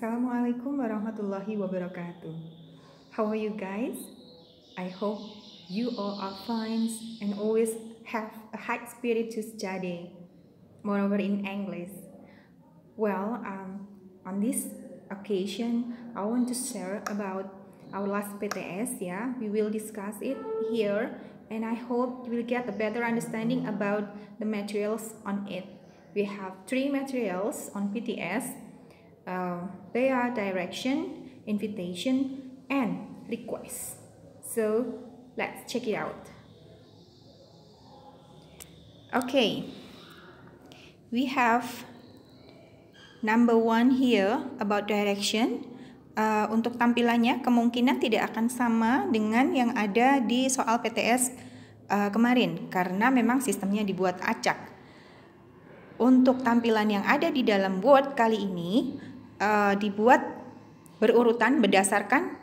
Assalamualaikum warahmatullahi wabarakatuh. How are you guys? I hope you all are fine and always have a high spirit to study, moreover in English. Well, on this occasion, I want to share about our last PTS. We will discuss it here, and I hope you will get a better understanding about the materials on it. We have 3 materials on PTS. They are direction, invitation, and request. So let's check it out. Okay, we have number 1 here about direction. Untuk tampilannya kemungkinan tidak akan sama dengan yang ada di soal PTS kemarin karena memang sistemnya dibuat acak. Untuk tampilan yang ada di dalam Word kali ini dibuat berurutan berdasarkan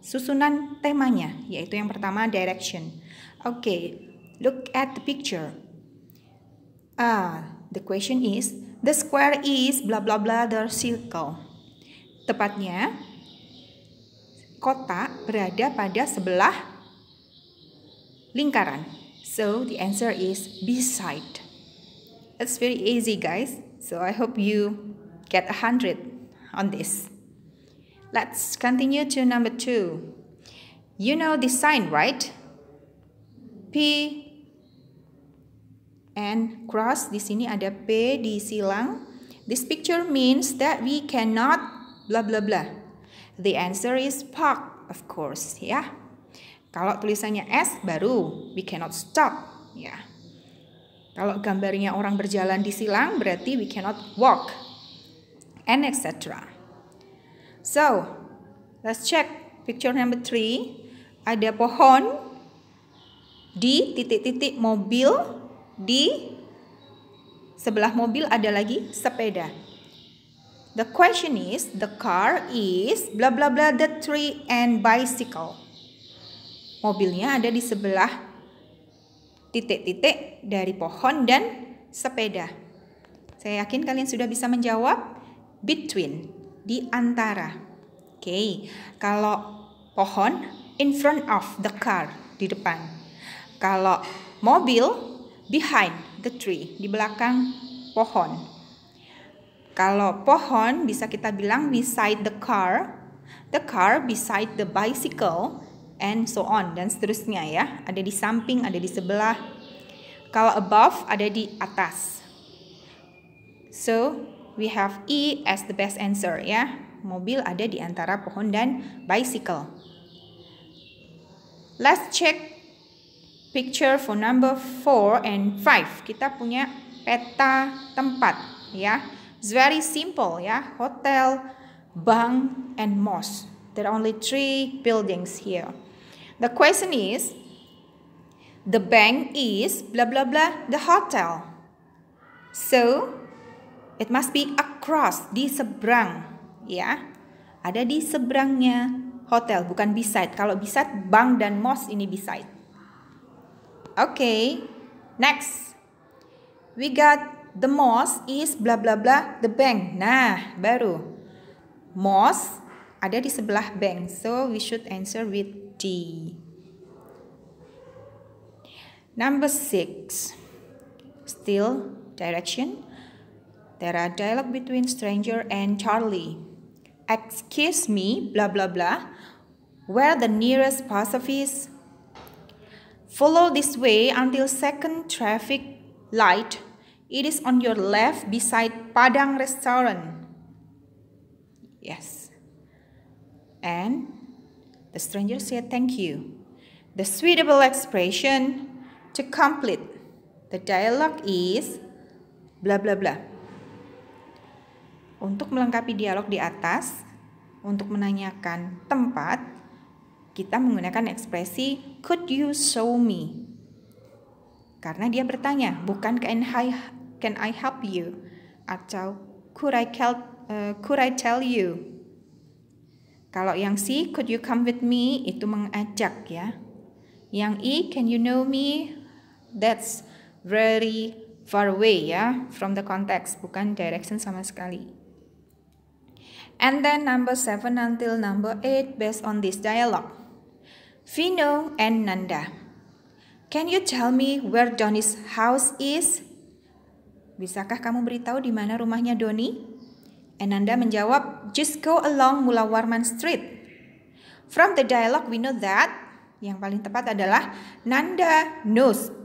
susunan temanya, yaitu yang pertama direction. Okay, look at the picture. The question is, the square is blah blah blah the circle. Tepatnya, kotak berada pada sebelah lingkaran. So the answer is beside. It's very easy, guys. So I hope you get 100 on this. Let's continue to number 2. You know this sign, right? P and cross. Di sini ada P disilang. This picture means that we cannot blah blah blah. The answer is park, of course, ya. Kalau tulisannya S baru we cannot stop, ya. Kalau gambarnya orang berjalan disilang berarti we cannot walk, and etc. So, let's check picture number 3. Ada pohon di titik-titik mobil, di sebelah mobil ada lagi sepeda. The question is, the car is blah blah blah the tree and bicycle. Mobilnya ada di sebelah titik-titik dari pohon dan sepeda. Saya yakin kalian sudah bisa menjawab. Between, di antara. Oke, kalau pohon in front of the car, di depan. Kalau mobil behind the tree, di belakang pohon. Kalau pohon bisa kita bilang beside the car beside the bicycle, and so on, dan seterusnya ya. Ada di samping, ada di sebelah. Kalau above ada di atas. So we have E as the best answer, ya. Mobil ada di antara pohon dan bicycle. Let's check picture for number 4 and 5. Kita punya peta tempat, ya. It's very simple, ya. Hotel, bank, and mosque. There are only 3 buildings here. The question is, the bank is blah blah blah the hotel. So it must be across, di seberang, ya. Ada di seberangnya hotel, bukan beside. Kalau beside, bank dan mosque ini beside. Okay, next. We got the mosque is blah blah blah the bank. Nah, baru. Mosque ada di sebelah bank. So we should answer with D. Number 6. Still direction. There are dialogue between stranger and Charlie. Excuse me, blah blah blah. Where the nearest post office? Follow this way until second traffic light. It is on your left beside Padang Restaurant. Yes. And the stranger said thank you. The suitable expression to complete the dialogue is blah blah blah. Untuk melengkapi dialog di atas, untuk menanyakan tempat, kita menggunakan ekspresi could you show me? Karena dia bertanya, bukan can I help you? Atau could I tell you? Kalau yang C, could you come with me? Itu mengajak, ya. Yang E, can you know me? That's very far away, ya, from the context, bukan direction sama sekali. And then number 7 until number 8 based on this dialogue. Vino and Nanda. Can you tell me where Donnie's house is? Bisakah kamu beritahu di mana rumahnya Doni? And Nanda menjawab, just go along Mula Warman Street. From the dialogue we know that, yang paling tepat adalah Nanda knows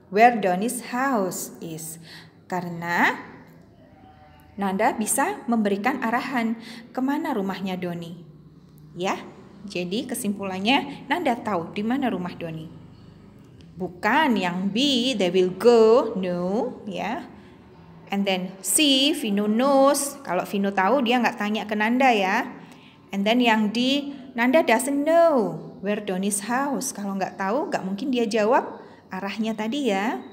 where Donnie's house is. Karena Nanda bisa memberikan arahan kemana rumahnya Doni. Ya, jadi kesimpulannya Nanda tahu di mana rumah Doni. Bukan yang B, they will go, no, ya. And then C, Vino knows. Kalau Vino tahu dia nggak tanya ke Nanda ya. And then yang D, Nanda doesn't know where Donnie's house. Kalau nggak tahu, nggak mungkin dia jawab arahnya tadi ya.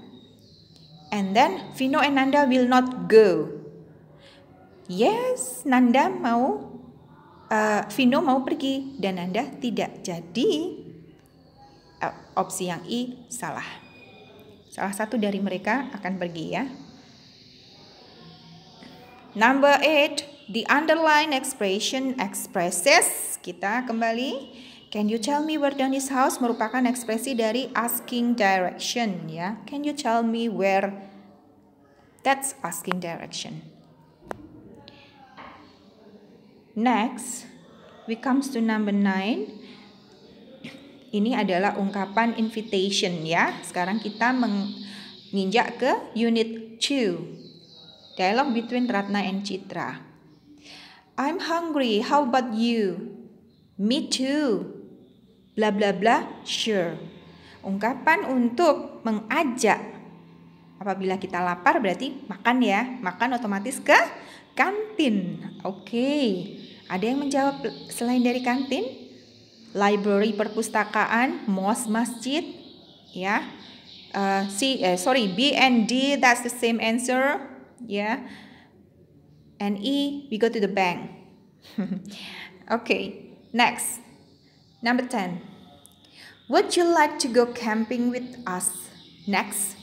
And then Vino and Nanda will not go. Yes, Nanda mau, Vino mau pergi dan Nanda tidak. Jadi opsi yang I salah. Salah satu dari mereka akan pergi ya. Number 8, the underline expression expresses. Kita kembali. Can you tell me where Donnie's house merupakan ekspresi dari asking direction ya. Can you tell me where? That's asking direction. Next, we comes to number 9. Ini adalah ungkapan invitation ya. Sekarang kita menginjak ke unit 2. Dialogue between Ratna and Citra. I'm hungry, how about you? Me too. Bla bla bla, sure. Ungkapan untuk mengajak. Apabila kita lapar berarti makan ya. Makan otomatis ke kantin. Oke. Ada yang menjawab selain dari kantin? Library, perpustakaan, mosque, masjid. Ya. B and D, that's the same answer. Yeah, and E, we go to the bank. Okay, next, number 10. Would you like to go camping with us next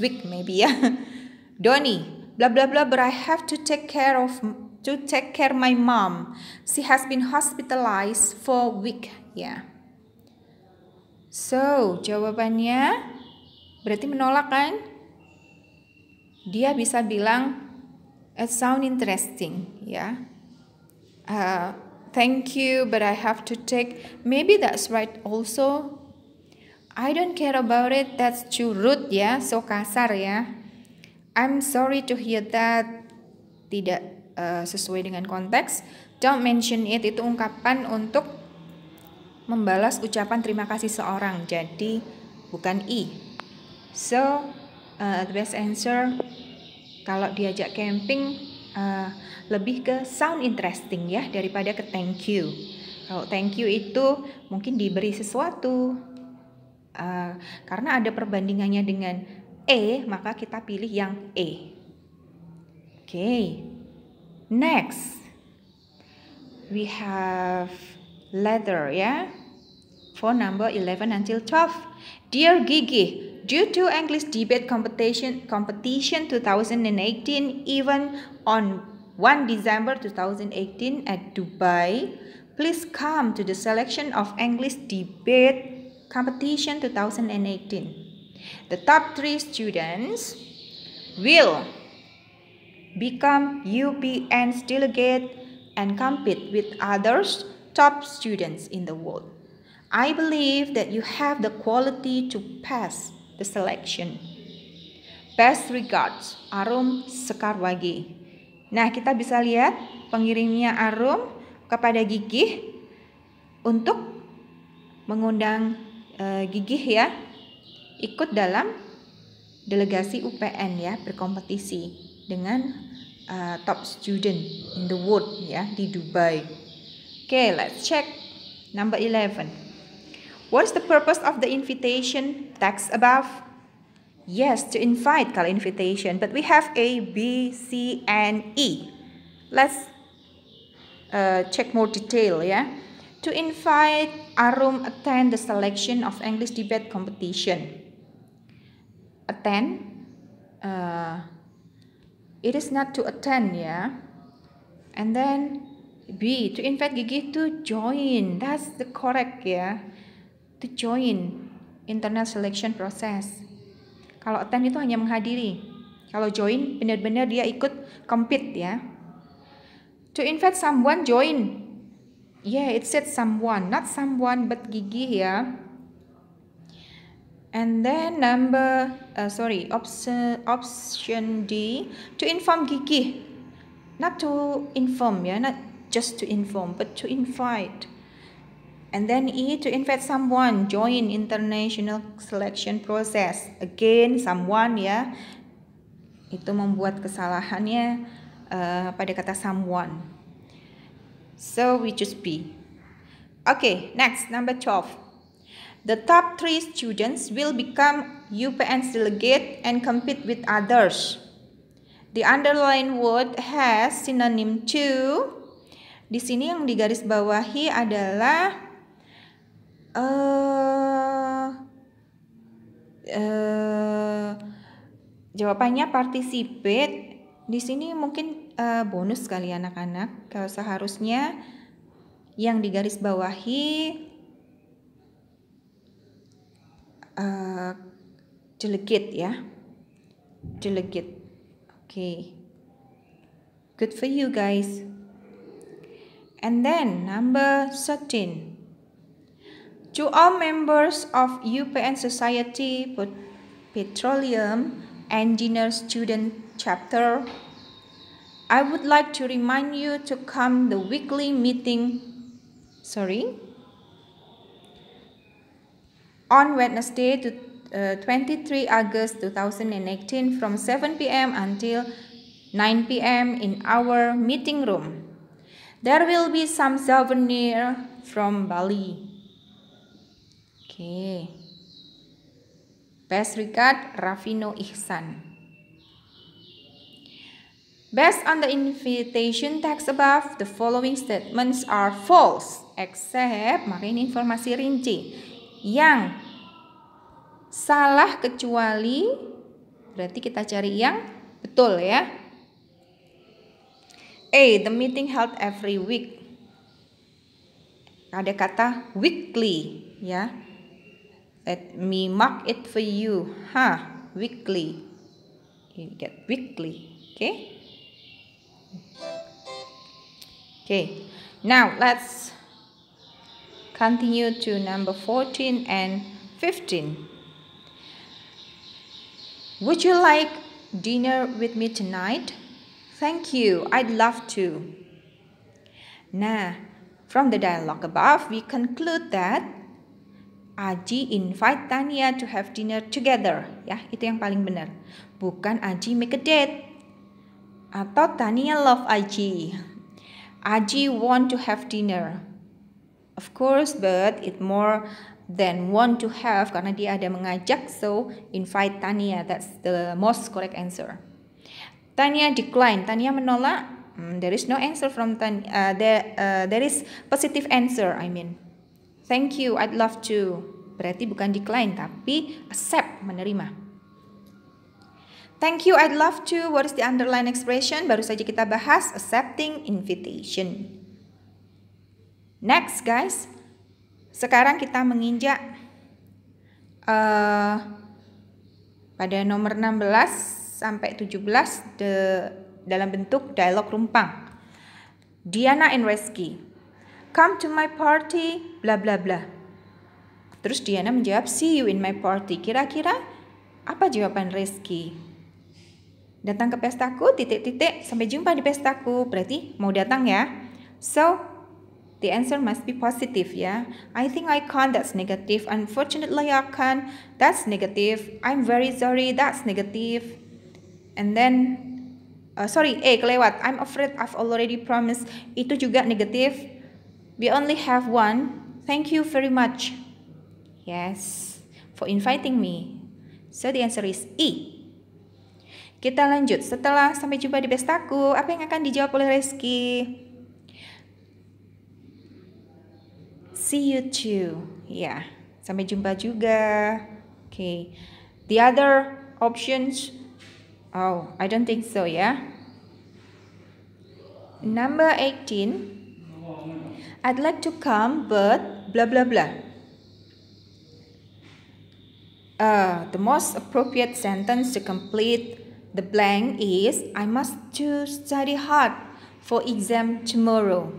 week maybe ya? Donnie, blah blah blah, but I have to take care my mom. She has been hospitalized for a week. Yeah. So jawabannya berarti menolak kan? Dia bisa bilang, it sound interesting, ya. Thank you, but I have to take. Maybe that's right also. I don't care about it. That's too rude, ya. So kasar, ya. I'm sorry to hear that. Tidak sesuai dengan konteks. Don't mention it. Itu ungkapan untuk membalas ucapan terima kasih seorang. Jadi bukan I. So the best answer kalau diajak camping lebih ke sound interesting ya daripada ke thank you. Kalau thank you itu mungkin diberi sesuatu. Karena ada perbandingannya dengan E, maka kita pilih yang E. Okay. Next. We have letter ya. For number 11 until 12. Dear Gigi, due to English debate competition 2018, even on 1 December 2018 at Dubai, please come to the selection of English debate competition 2018. The top 3 students will become UPN's delegate and compete with others top students in the world. I believe that you have the quality to pass the selection. Best regards, Arum Sekarwagi. Nah, kita bisa lihat pengirimnya Arum kepada Gigih untuk mengundang Gigih ya ikut dalam delegasi UPN ya, berkompetisi dengan top student in the world ya di Dubai. Okay, let's check number 11. What's the purpose of the invitation text above? Yes, to invite kalau invitation, but we have A, B, C, and E. Let's check more detail ya. To invite Arum attend the selection of English debate competition. Attend, it is not to attend ya. And then B, to invite Gigi to join. That's the correct ya. To join internal selection process. Kalau attend itu hanya menghadiri. Kalau join benar-benar dia ikut compete ya. To invite someone join. Yeah, it said someone, not someone but Gigi ya. And then option D, to inform Gigi. Not to inform ya, not just to inform, but to invite. And then E, to invite someone join international selection process. Again, someone ya. Itu membuat kesalahannya pada kata someone. So we choose B. Okay, next, number 12. The top 3 students will become UPN's delegate and compete with others. The underlined word has synonym to. Di sini yang digarisbawahi adalah jawabannya participate. Di sini mungkin bonus kali anak-anak. Kalau seharusnya yang digarisbawahi delegate ya. Delegate. Okay. Good for you guys. And then number 13. To all members of UPN Society Petroleum Engineer Student Chapter, I would like to remind you to come the weekly meeting on Wednesday, 23 August 2018 from 7 p.m. until 9 p.m. in our meeting room. There will be some souvenir from Bali. Okay. Best regard, Rafino Ihsan. Based on the invitation text above, the following statements are false, except, maka ini informasi rinci. Yang salah kecuali, berarti kita cari yang betul ya. A, the meeting held every week. Ada kata weekly ya. Let me mark it for you. Weekly. You get weekly. Okay. Okay. Now let's continue to number 14 and 15. Would you like dinner with me tonight? Thank you. I'd love to. Nah, from the dialogue above, we conclude that Aji invite Tania to have dinner together. Ya, itu yang paling benar. Bukan Aji make a date. Atau Tania love Aji. Aji want to have dinner. Of course, but it more than want to have karena dia ada mengajak, so invite Tania. That's the most correct answer. Tania decline. Tania menolak. There is no answer from Tania. There is positive answer. Thank you, I'd love to. Berarti bukan decline, tapi accept, menerima. Thank you, I'd love to. What is the underlying expression? Baru saja kita bahas accepting invitation. Next, guys. Sekarang kita menginjak pada nomor 16 sampai 17 dalam bentuk dialog rumpang. Diana and Reski. Come to my party, bla bla bla. Terus Diana menjawab, see you in my party. Kira-kira apa jawaban Reski? Datang ke pestaku, titik-titik, sampai jumpa di pestaku. Berarti mau datang ya. So, the answer must be positive ya. I think I can't, that's negative. Unfortunately I can't, that's negative. I'm very sorry, that's negative. And then, kelewat. I'm afraid I've already promised. Itu juga negatif. We only have one. Thank you very much. Yes, for inviting me. So the answer is E. Kita lanjut. Setelah sampai jumpa di pestaku, apa yang akan dijawab oleh Reski? See you too. Ya, sampai jumpa juga. Okay. The other options, I don't think so ya. Number 18. I'd like to come, but blah blah blah. The most appropriate sentence to complete the blank is I must to study hard for exam tomorrow.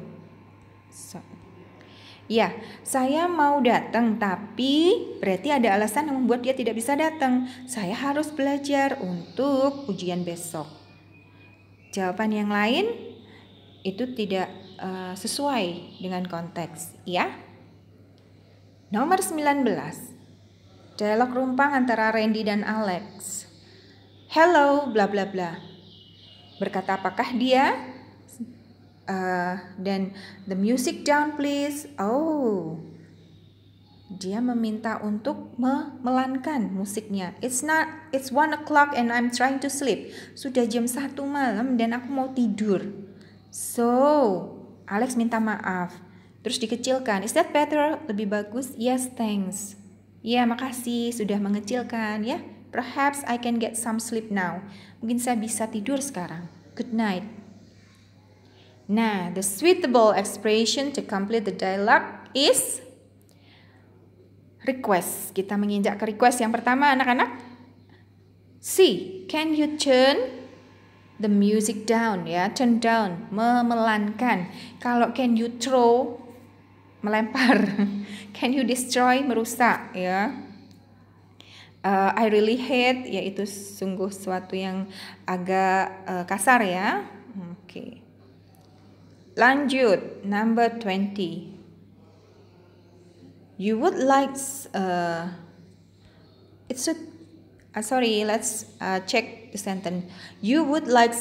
Ya, saya mau datang tapi berarti ada alasan yang membuat dia tidak bisa datang. Saya harus belajar untuk ujian besok. Jawaban yang lain itu tidak sesuai dengan konteks, ya. Nomor 19. Dialog rumpang antara Randy dan Alex. Hello, bla bla bla. Berkata apakah dia? Dan the music down please. Oh, dia meminta untuk memelankan musiknya. It's 1 o'clock and I'm trying to sleep. Sudah jam 1 malam dan aku mau tidur. So, Alex minta maaf. Terus dikecilkan. Is that better? Lebih bagus? Yes, thanks. Ya, makasih sudah mengecilkan ya. Perhaps I can get some sleep now. Mungkin saya bisa tidur sekarang. Good night. Nah, the suitable expression to complete the dialogue is request. Kita menginjak ke request yang pertama, anak-anak. C. Can you turn the music down? Ya, turn down, memelankan. Kalau can you throw, melempar. Can you destroy, merusak. Ya. I really hate, yaitu sungguh sesuatu yang agak kasar ya. Oke. Lanjut, number 20. You would like let's check the sentence. You would like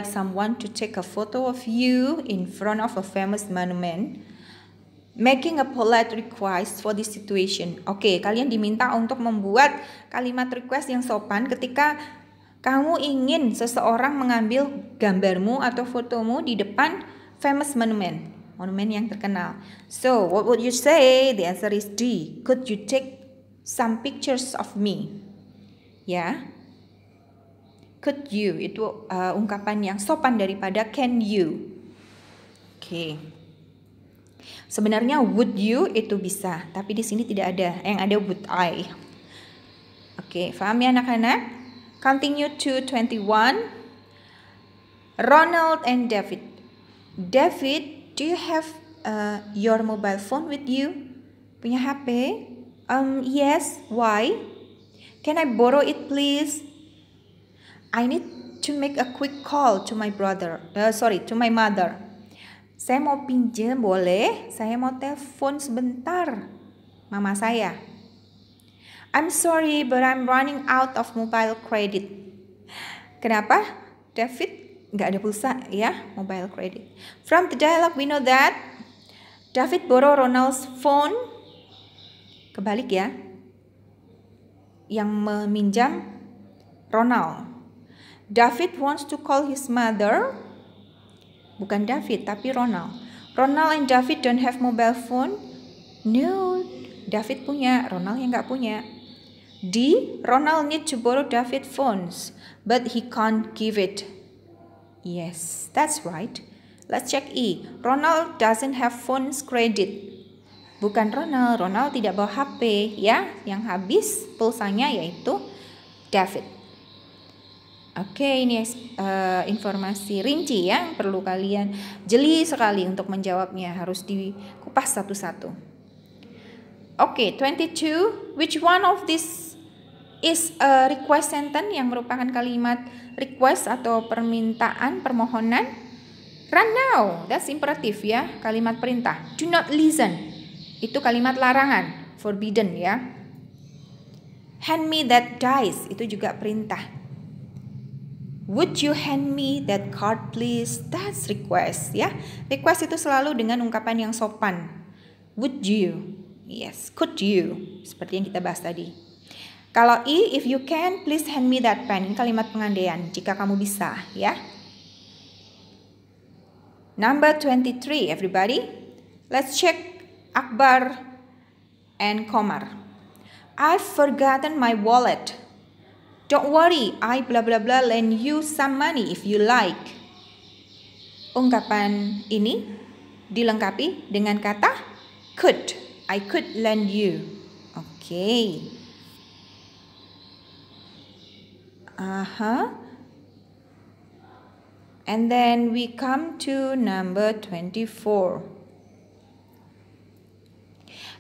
someone to take a photo of you in front of a famous monument, making a polite request for this situation. Oke, kalian diminta untuk membuat kalimat request yang sopan ketika kamu ingin seseorang mengambil gambarmu atau fotomu di depan famous monument yang terkenal. So, what would you say? The answer is D. Could you take some pictures of me? Ya. Could you itu ungkapan yang sopan daripada can you. Oke. Sebenarnya would you itu bisa, tapi di sini tidak ada. Yang ada would I. Oke, paham ya anak-anak? Continue to 21. Ronald and David. David, do you have your mobile phone with you? Punya HP? Yes. Why? Can I borrow it, please? I need to make a quick call to my to my mother. Saya mau pinjam, boleh? Saya mau telepon sebentar mama saya. I'm sorry, but I'm running out of mobile credit. Kenapa? David nggak ada pulsa ya, mobile credit. From the dialogue we know that David borrow Ronald's phone. Kebalik ya. Yang meminjam Ronald. David wants to call his mother. Bukan David, tapi Ronald. Ronald and David don't have mobile phone. No, David punya, Ronald yang nggak punya. D. Ronald need to borrow David phones, but he can't give it. Yes, that's right. Let's check E. Ronald doesn't have phones credit. Bukan Ronald, Ronald tidak bawa HP ya. Yang habis pulsanya yaitu David. Oke, ini informasi rinci yang perlu kalian jeli sekali untuk menjawabnya. Harus dikupas satu-satu. Oke, 22. Which one of this is a request sentence yang merupakan kalimat request atau permintaan, permohonan? Run now, that's imperative ya, kalimat perintah. Do not listen, itu kalimat larangan, forbidden ya. Hand me that dice, itu juga perintah. Would you hand me that card please? That's request ya. Request itu selalu dengan ungkapan yang sopan. Would you? Yes, could you? Seperti yang kita bahas tadi. Kalau E, if you can, please hand me that pen. Ini kalimat pengandaian, jika kamu bisa ya. Number 23, everybody. Let's check Akbar and Komar. I've forgotten my wallet. Don't worry, I blah blah blah lend you some money if you like. ungkapan ini dilengkapi dengan kata could. I could lend you. Oke. And then we come to number 24.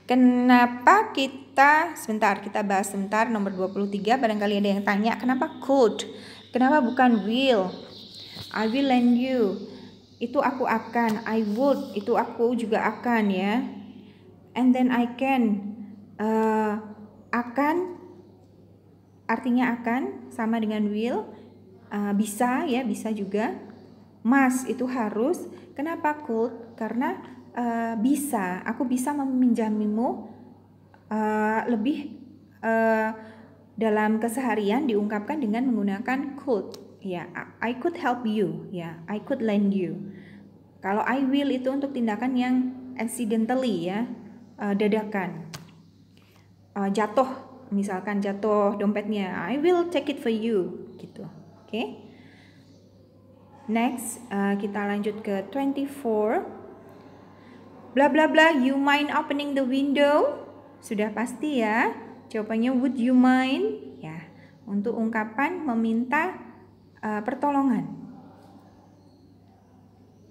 Kenapa kita bahas sebentar nomor 23. Barangkali ada yang tanya, kenapa could? Kenapa bukan will? I will lend you. Itu aku akan. I would. Itu aku juga akan ya. And then I can. Akan artinya akan sama dengan will. Bisa ya, bisa juga. Must itu harus. Kenapa could? Karena bisa. Aku bisa meminjamimu lebih dalam keseharian diungkapkan dengan menggunakan could. Ya, I could help you. Ya, I could lend you. Kalau I will itu untuk tindakan yang accidentally ya, dadakan. Jatuh, misalkan jatuh dompetnya, I will take it for you, gitu. Oke. Next, kita lanjut ke 24. Bla bla bla, you mind opening the window? Sudah pasti ya. Jawabannya would you mind? Ya, untuk ungkapan meminta pertolongan.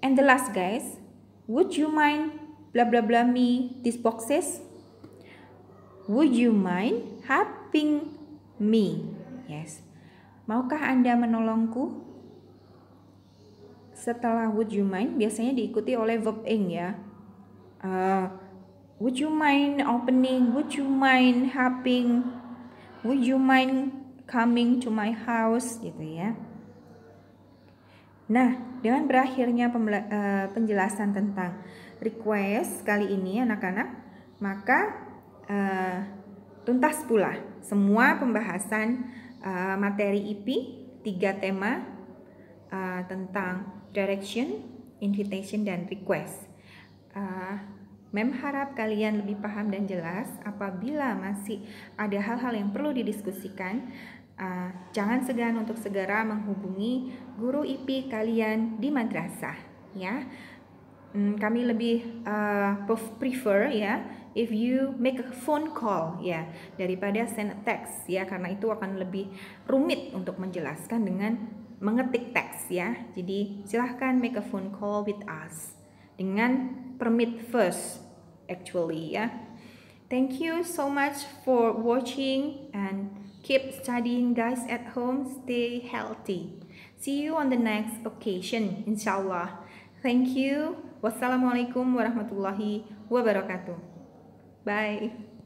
And the last guys, would you mind bla bla bla me these boxes? Would you mind helping me? Yes. Maukah Anda menolongku? Setelah would you mind biasanya diikuti oleh verb ing ya. Would you mind opening? Would you mind helping? Would you mind coming to my house? Gitu ya. Nah, dengan berakhirnya penjelasan tentang request kali ini anak-anak, maka tuntas pula semua pembahasan materi IP 3 tema tentang direction, invitation, dan request. Mem harap kalian lebih paham dan jelas. Apabila masih ada hal-hal yang perlu didiskusikan, jangan segan untuk segera menghubungi guru IP kalian di madrasah ya. Kami lebih prefer ya if you make a phone call ya daripada send a text ya, karena itu akan lebih rumit untuk menjelaskan dengan mengetik teks ya. Jadi silahkan make a phone call with us dengan permit first actually ya. Thank you so much for watching and keep studying guys at home. Stay healthy. See you on the next occasion inshallah. Thank you. Wassalamualaikum warahmatullahi wabarakatuh. Bye.